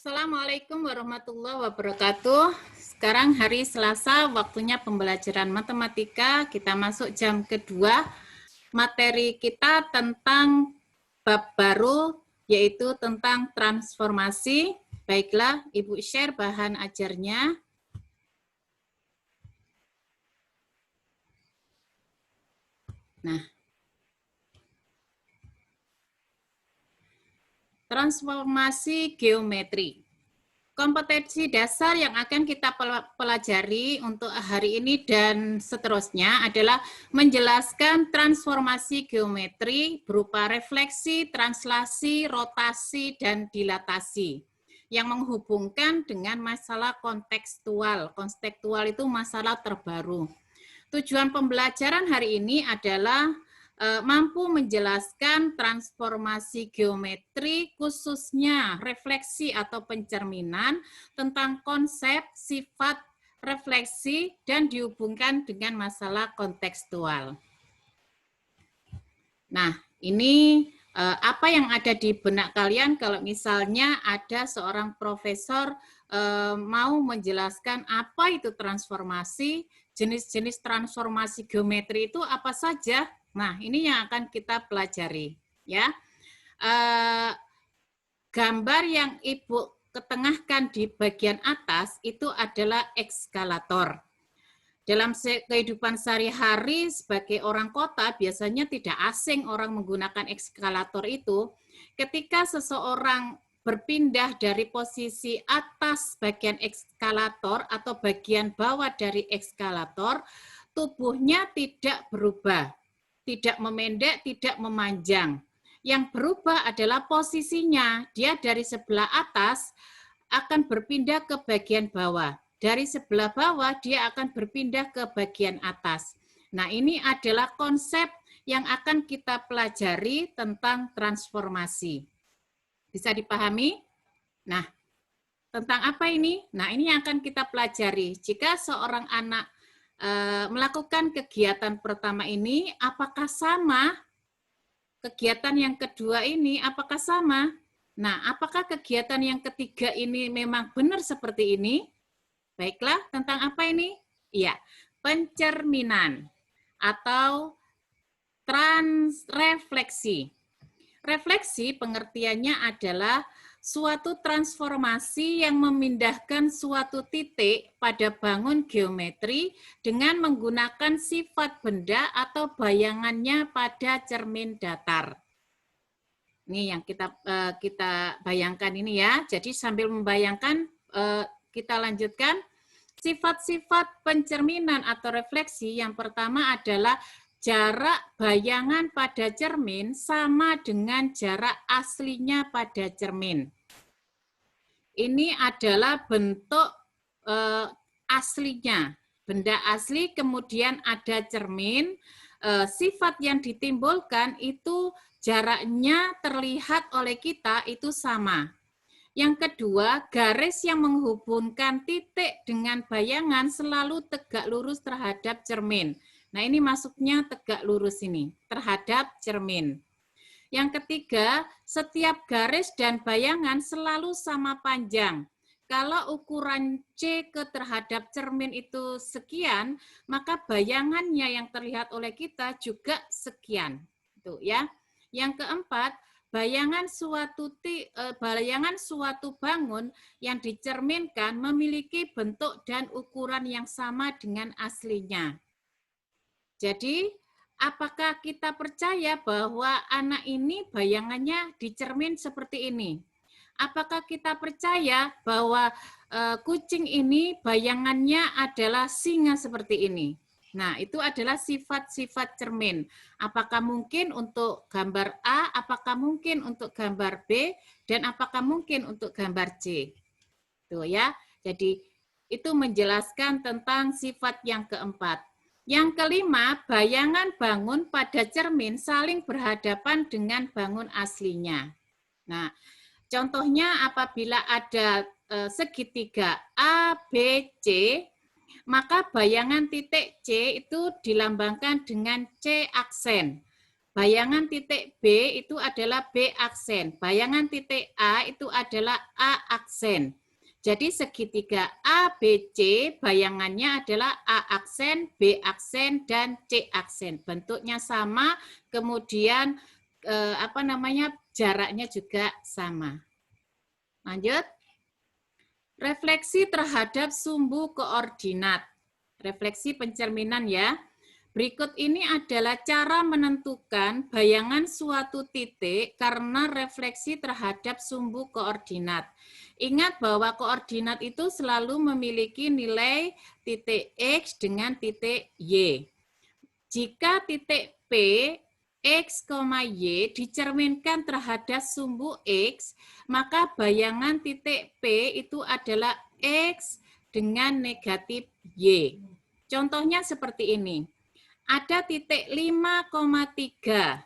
Assalamualaikum warahmatullahi wabarakatuh. Sekarang hari Selasa, waktunya pembelajaran matematika. Kita masuk jam kedua. Materi kita tentang bab baru, yaitu tentang transformasi. Baiklah, Ibu share bahan ajarnya. Nah, transformasi geometri. Kompetensi dasar yang akan kita pelajari untuk hari ini dan seterusnya adalah menjelaskan transformasi geometri berupa refleksi, translasi, rotasi, dan dilatasi yang menghubungkan dengan masalah kontekstual. Kontekstual itu masalah terbaru. Tujuan pembelajaran hari ini adalah mampu menjelaskan transformasi geometri, khususnya refleksi atau pencerminan, tentang konsep, sifat, refleksi, dan dihubungkan dengan masalah kontekstual. Nah, ini apa yang ada di benak kalian kalau misalnya ada seorang profesor mau menjelaskan apa itu transformasi, jenis-jenis transformasi geometri itu apa saja. Nah, ini yang akan kita pelajari, ya. Gambar yang Ibu ketengahkan di bagian atas itu adalah ekskalator. Dalam kehidupan sehari-hari sebagai orang kota, biasanya tidak asing orang menggunakan ekskalator itu. Ketika seseorang berpindah dari posisi atas bagian ekskalator atau bagian bawah dari ekskalator, tubuhnya tidak berubah. Tidak memendek, tidak memanjang. Yang berubah adalah posisinya. Dia dari sebelah atas akan berpindah ke bagian bawah. Dari sebelah bawah dia akan berpindah ke bagian atas. Nah, ini adalah konsep yang akan kita pelajari tentang transformasi. Bisa dipahami? Nah, tentang apa ini? Nah, ini yang akan kita pelajari. Jika seorang anak melakukan kegiatan pertama ini, apakah sama? Kegiatan yang kedua ini, apakah sama? Nah, apakah kegiatan yang ketiga ini memang benar seperti ini? Baiklah, tentang apa ini? Iya, pencerminan atau transrefleksi. Refleksi pengertiannya adalah suatu transformasi yang memindahkan suatu titik pada bangun geometri dengan menggunakan sifat benda atau bayangannya pada cermin datar. Ini yang kita bayangkan ini ya. Jadi sambil membayangkan kita lanjutkan. Sifat-sifat pencerminan atau refleksi yang pertama adalah jarak bayangan pada cermin sama dengan jarak aslinya pada cermin. Ini adalah bentuk aslinya, benda asli, kemudian ada cermin. Sifat yang ditimbulkan itu jaraknya terlihat oleh kita itu sama. Yang kedua, garis yang menghubungkan titik dengan bayangan selalu tegak lurus terhadap cermin. Nah, ini masuknya tegak lurus ini, terhadap cermin. Yang ketiga, setiap garis dan bayangan selalu sama panjang. Kalau ukuran C terhadap cermin itu sekian, maka bayangannya yang terlihat oleh kita juga sekian. Itu ya. Yang keempat, bayangan suatu bangun yang dicerminkan memiliki bentuk dan ukuran yang sama dengan aslinya. Jadi, apakah kita percaya bahwa anak ini bayangannya di cermin seperti ini? Apakah kita percaya bahwa kucing ini bayangannya adalah singa seperti ini? Nah, itu adalah sifat-sifat cermin. Apakah mungkin untuk gambar A, apakah mungkin untuk gambar B, dan apakah mungkin untuk gambar C? Tuh ya. Jadi, itu menjelaskan tentang sifat yang keempat. Yang kelima, bayangan bangun pada cermin saling berhadapan dengan bangun aslinya. Nah, contohnya apabila ada segitiga A, B, C, maka bayangan titik C itu dilambangkan dengan C aksen. Bayangan titik B itu adalah B aksen. Bayangan titik A itu adalah A aksen. Jadi segitiga ABC bayangannya adalah A aksen, B aksen, dan C aksen. Bentuknya sama, kemudian jaraknya juga sama. Lanjut. Refleksi terhadap sumbu koordinat. Refleksi pencerminan ya. Berikut ini adalah cara menentukan bayangan suatu titik karena refleksi terhadap sumbu koordinat. Ingat bahwa koordinat itu selalu memiliki nilai titik X dengan titik Y. Jika titik P, X, Y dicerminkan terhadap sumbu X, maka bayangan titik P itu adalah X dengan negatif Y. Contohnya seperti ini. Ada titik 5,3,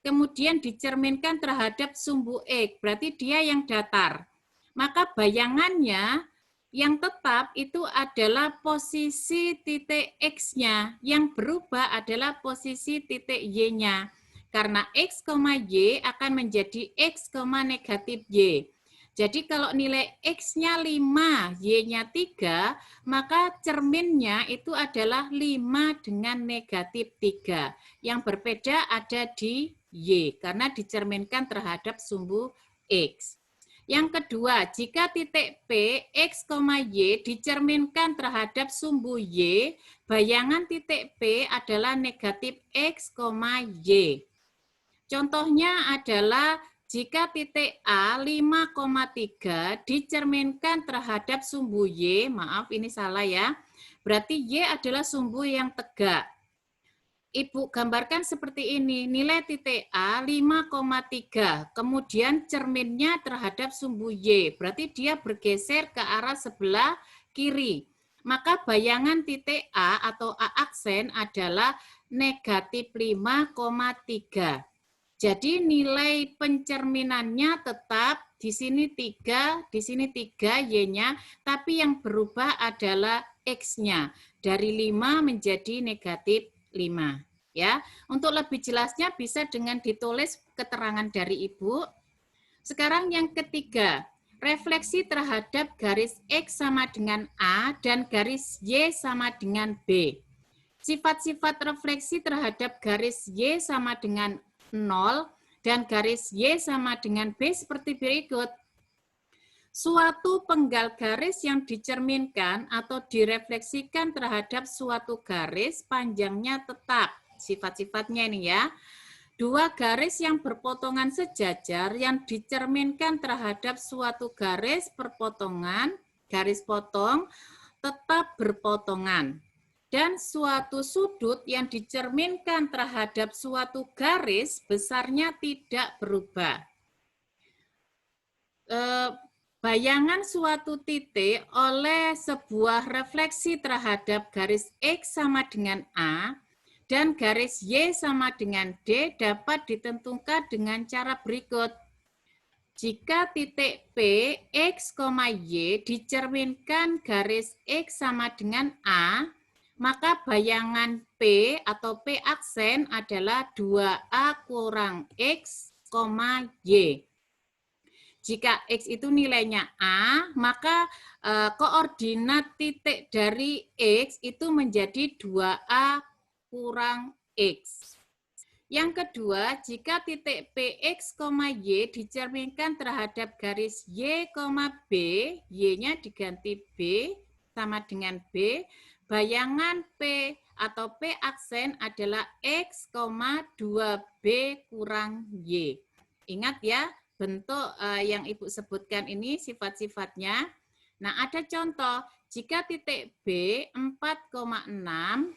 kemudian dicerminkan terhadap sumbu X, berarti dia yang datar. Maka bayangannya yang tetap itu adalah posisi titik X-nya, yang berubah adalah posisi titik Y-nya. Karena X, Y akan menjadi X, negatif Y. Jadi kalau nilai X-nya 5, Y-nya 3, maka cerminnya itu adalah 5 dengan negatif 3. Yang berbeda ada di Y, karena dicerminkan terhadap sumbu X. Yang kedua, jika titik P, X, Y dicerminkan terhadap sumbu Y, bayangan titik P adalah negatif X, Y. Contohnya adalah jika titik A 5,3 dicerminkan terhadap sumbu Y, maaf ini salah ya, berarti Y adalah sumbu yang tegak. Ibu gambarkan seperti ini, nilai titik A 5,3, kemudian cerminnya terhadap sumbu Y, berarti dia bergeser ke arah sebelah kiri. Maka bayangan titik A atau A aksen adalah negatif 5,3. Jadi nilai pencerminannya tetap di sini 3, di sini 3 Y-nya, tapi yang berubah adalah X-nya. Dari 5 menjadi negatif 5. Ya, untuk lebih jelasnya bisa dengan ditulis keterangan dari Ibu. Sekarang yang ketiga, refleksi terhadap garis X sama dengan A dan garis Y sama dengan B. Sifat-sifat refleksi terhadap garis Y sama dengan 0 dan garis Y sama dengan B seperti berikut. Suatu penggal garis yang dicerminkan atau direfleksikan terhadap suatu garis panjangnya tetap. Sifat-sifatnya ini ya. Dua garis yang berpotongan sejajar yang dicerminkan terhadap suatu garis perpotongan, garis potong, tetap berpotongan. Dan suatu sudut yang dicerminkan terhadap suatu garis besarnya tidak berubah. Bayangan suatu titik oleh sebuah refleksi terhadap garis X sama dengan A dan garis Y sama dengan D dapat ditentukan dengan cara berikut. Jika titik P, X, Y dicerminkan garis X sama dengan A, maka bayangan P atau P aksen adalah 2A kurang X, Y. Jika X itu nilainya A, maka koordinat titik dari X itu menjadi 2A kurang X. Yang kedua, jika titik PX, Y dicerminkan terhadap garis Y, B, Y-nya diganti B sama dengan B, bayangan P atau P aksen adalah X, 2B kurang Y. Ingat ya, bentuk yang Ibu sebutkan ini sifat-sifatnya. Nah, ada contoh, jika titik B 4,6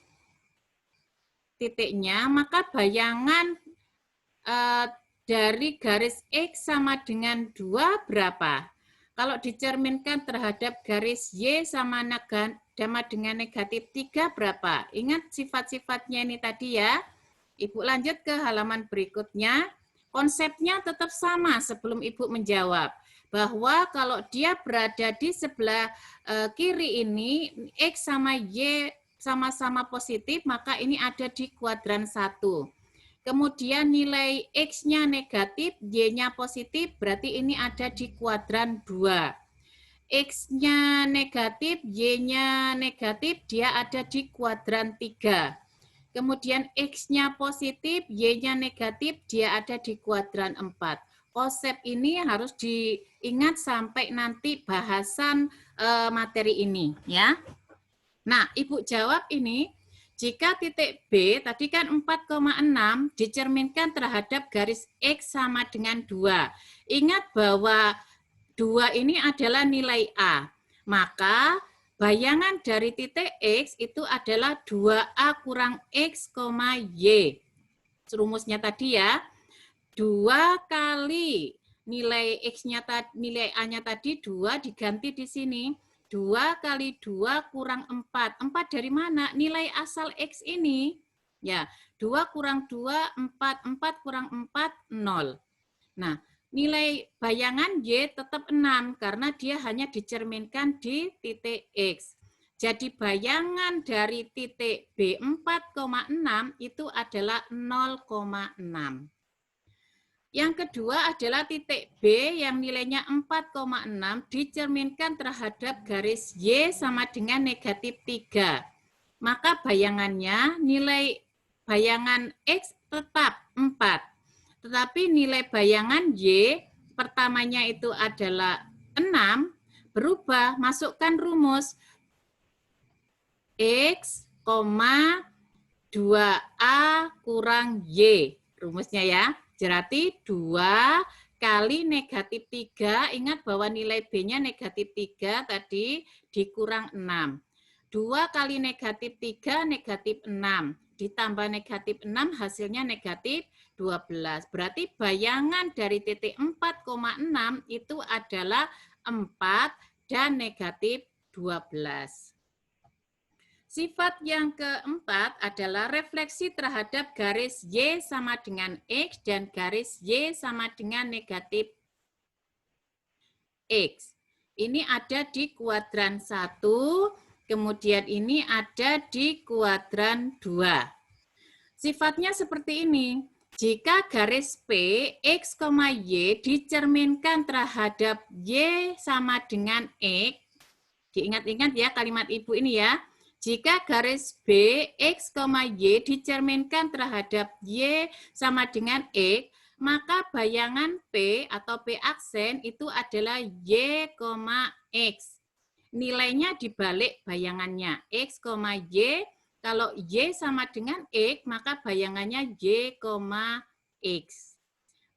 titiknya, maka bayangan dari garis X sama dengan 2 berapa? Kalau dicerminkan terhadap garis Y sama dengan negatif 3 berapa? Ingat sifat-sifatnya ini tadi ya. Ibu lanjut ke halaman berikutnya. Konsepnya tetap sama sebelum Ibu menjawab. Bahwa kalau dia berada di sebelah kiri ini, X sama Y sama-sama positif, maka ini ada di kuadran 1. Kemudian nilai X-nya negatif, Y-nya positif, berarti ini ada di kuadran 2. X-nya negatif, Y-nya negatif, dia ada di kuadran 3. Kemudian X-nya positif, Y-nya negatif, dia ada di kuadran 4. Konsep ini harus diingat sampai nanti bahasan materi ini, ya. Nah, Ibu jawab ini, jika titik B tadi kan 4,6 dicerminkan terhadap garis X sama dengan 2. Ingat bahwa 2 ini adalah nilai A. Maka bayangan dari titik X itu adalah 2A kurang X, Y. Rumusnya tadi ya, 2 kali nilai X-nya, nilai A-nya tadi 2 diganti di sini. 2 kali 2 kurang 4. 4 dari mana? Nilai asal X ini. Ya, 2 kurang 2, 4. 4 kurang 4, 0. Nah, nilai bayangan Y tetap 6 karena dia hanya dicerminkan di titik X. Jadi bayangan dari titik B 4,6 itu adalah 0,6. Yang kedua adalah titik B yang nilainya 4,6 dicerminkan terhadap garis Y sama dengan negatif 3. Maka bayangannya nilai bayangan X tetap 4. Tetapi nilai bayangan Y pertamanya itu adalah 6, berubah, masukkan rumus X, 2A kurang Y. Rumusnya ya. Berarti 2 kali negatif 3, ingat bahwa nilai B-nya negatif 3 tadi dikurang 6. 2 kali negatif 3, negatif 6. Ditambah negatif 6, hasilnya negatif 12. Berarti bayangan dari titik 4,6 itu adalah 4 dan negatif 12. Sifat yang keempat adalah refleksi terhadap garis Y sama dengan X dan garis Y sama dengan negatif X. Ini ada di kuadran 1, kemudian ini ada di kuadran 2. Sifatnya seperti ini. Jika garis P, X, Y dicerminkan terhadap Y sama dengan X, diingat-ingat ya kalimat Ibu ini ya. Jika garis B, X, Y dicerminkan terhadap Y sama dengan X, maka bayangan P atau P aksen itu adalah Y, X. Nilainya dibalik bayangannya. X, Y. Kalau Y sama dengan X, maka bayangannya Y, X.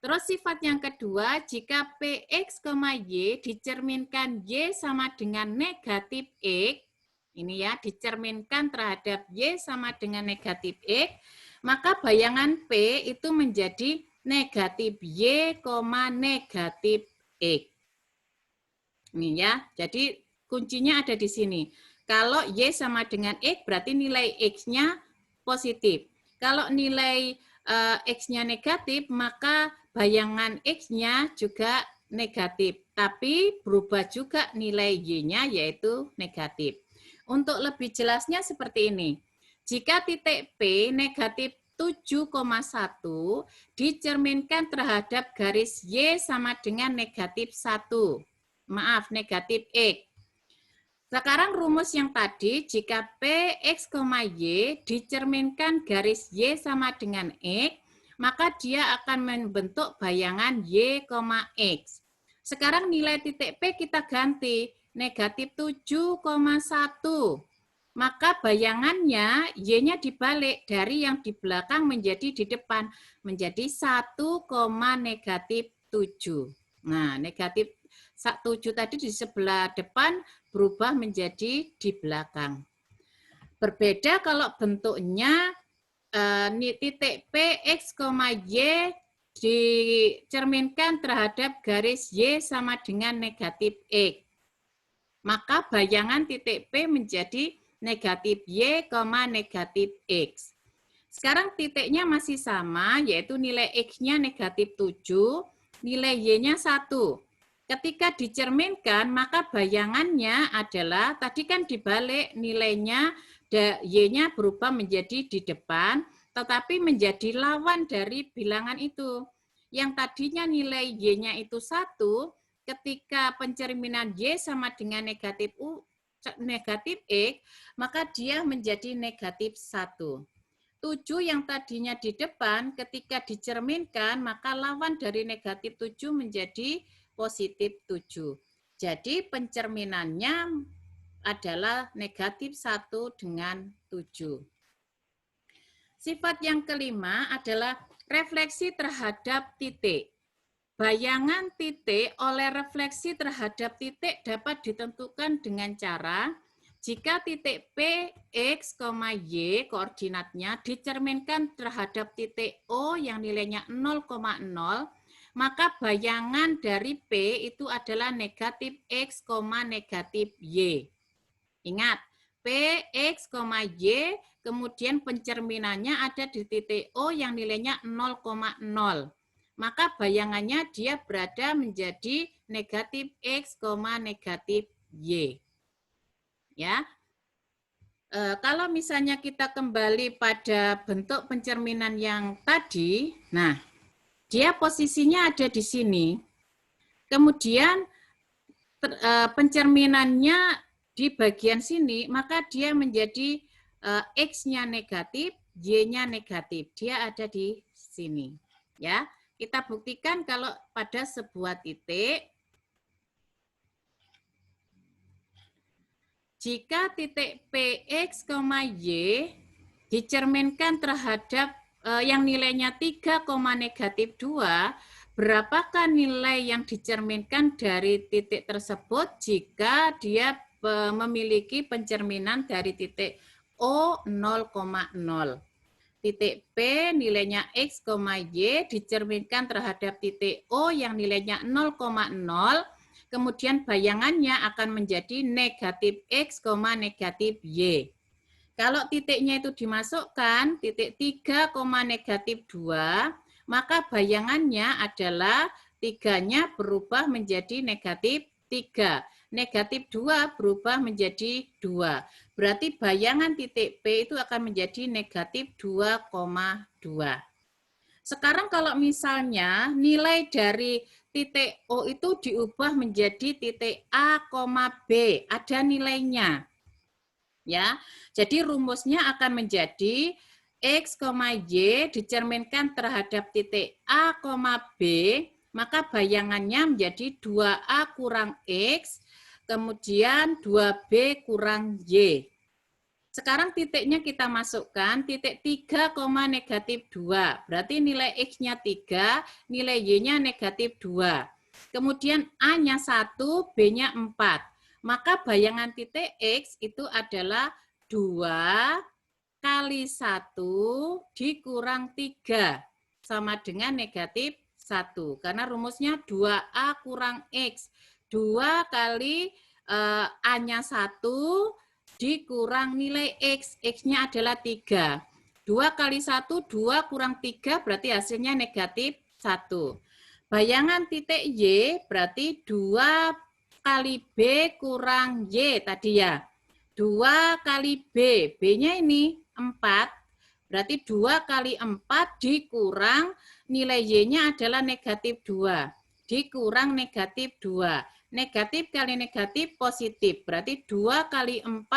Terus sifat yang kedua, jika PX, Y dicerminkan Y sama dengan negatif X, ini ya, dicerminkan terhadap Y sama dengan negatif X, maka bayangan P itu menjadi negatif Y, negatif X. Ini ya, jadi kuncinya ada di sini. Kalau Y sama dengan X, berarti nilai X-nya positif. Kalau nilai X-nya negatif, maka bayangan X-nya juga negatif. Tapi berubah juga nilai Y-nya, yaitu negatif. Untuk lebih jelasnya seperti ini. Jika titik P negatif 7,1 dicerminkan terhadap garis Y sama dengan negatif 1. Maaf, negatif X. Sekarang rumus yang tadi, jika P, X, Y dicerminkan garis Y sama dengan X, maka dia akan membentuk bayangan Y, X. Sekarang nilai titik P kita ganti, negatif 7,1. Maka bayangannya Y-nya dibalik dari yang di belakang menjadi di depan. Menjadi 1, negatif 7. Nah, negatif 7 tadi di sebelah depan berubah menjadi di belakang. Berbeda kalau bentuknya titik P, X, Y dicerminkan terhadap garis Y sama dengan negatif X. Maka bayangan titik P menjadi negatif Y, negatif X. Sekarang titiknya masih sama, yaitu nilai X-nya negatif 7, nilai Y-nya 1. Ketika dicerminkan, maka bayangannya adalah, tadi kan dibalik nilainya, Y-nya berubah menjadi di depan, tetapi menjadi lawan dari bilangan itu. Yang tadinya nilai Y-nya itu 1, ketika pencerminan Y sama dengan negatif X, maka dia menjadi negatif 1. 7 yang tadinya di depan, ketika dicerminkan, maka lawan dari negatif 7 menjadi positif 7. Jadi pencerminannya adalah negatif 1 dengan 7. Sifat yang kelima adalah refleksi terhadap titik. Bayangan titik oleh refleksi terhadap titik dapat ditentukan dengan cara jika titik P, X, Y koordinatnya dicerminkan terhadap titik O yang nilainya 0,0, maka bayangan dari P itu adalah negatif X, negatif Y. Ingat, P, X, Y, kemudian pencerminannya ada di titik O yang nilainya 0,0. Maka bayangannya dia berada menjadi negatif X, negatif Y. Ya, kalau misalnya kita kembali pada bentuk pencerminan yang tadi, nah, dia posisinya ada di sini. Kemudian pencerminannya di bagian sini, maka dia menjadi X-nya negatif, Y-nya negatif. Dia ada di sini. Ya, kita buktikan kalau pada sebuah titik, jika titik PX, Y dicerminkan terhadap yang nilainya 3, negatif 2, berapakah nilai yang dicerminkan dari titik tersebut jika dia memiliki pencerminan dari titik O 0,0. Titik P nilainya X, Y dicerminkan terhadap titik O yang nilainya 0,0, kemudian bayangannya akan menjadi negatif X, negatif Y. Kalau titiknya itu dimasukkan, titik 3, negatif 2, maka bayangannya adalah 3-nya berubah menjadi negatif 3. Negatif 2 berubah menjadi 2. Berarti bayangan titik P itu akan menjadi negatif 2,2. Sekarang kalau misalnya nilai dari titik O itu diubah menjadi titik A, B, ada nilainya. Ya, jadi rumusnya akan menjadi X, Y dicerminkan terhadap titik A, B, maka bayangannya menjadi 2A kurang X, kemudian 2B kurang Y. Sekarang titiknya kita masukkan, titik 3, negatif 2. Berarti nilai X-nya 3, nilai Y-nya negatif 2. Kemudian A-nya 1, B-nya 4. Maka bayangan titik X itu adalah 2 kali 1 dikurang 3. Sama dengan negatif 1. Karena rumusnya 2A kurang X. 2 kali A-nya 1 dikurang nilai X. X-nya adalah 3. 2 kali 1, 2 kurang 3 berarti hasilnya negatif 1. Bayangan titik Y berarti 2 kali B kurang Y tadi ya. 2 kali B. B-nya ini 4. Berarti 2 kali 4 dikurang nilai Y-nya adalah negatif 2. Dikurang negatif 2. Negatif kali negatif positif. Berarti 2 kali 4,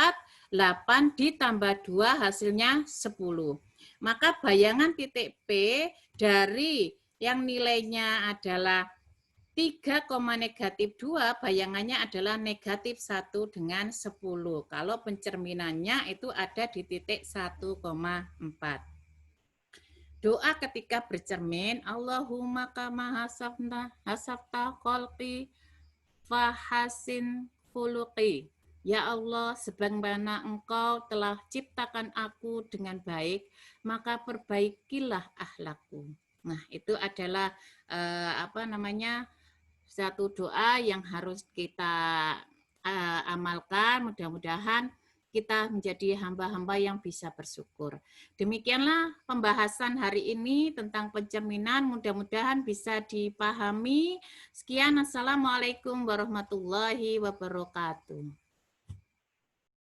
8 ditambah 2 hasilnya 10. Maka bayangan titik P dari yang nilainya adalah 3, negatif 2, bayangannya adalah negatif 1 dengan 10. Kalau pencerminannya itu ada di titik 1,4. Doa ketika bercermin, Allahumma kama hasabta kholqi fahasin khuluqi. Ya Allah, sebagaimana Engkau telah ciptakan aku dengan baik, maka perbaikilah akhlakku. Nah, itu adalah satu doa yang harus kita amalkan. Mudah-mudahan kita menjadi hamba-hamba yang bisa bersyukur. Demikianlah pembahasan hari ini tentang pencerminan. Mudah-mudahan bisa dipahami. Sekian, Assalamualaikum warahmatullahi wabarakatuh.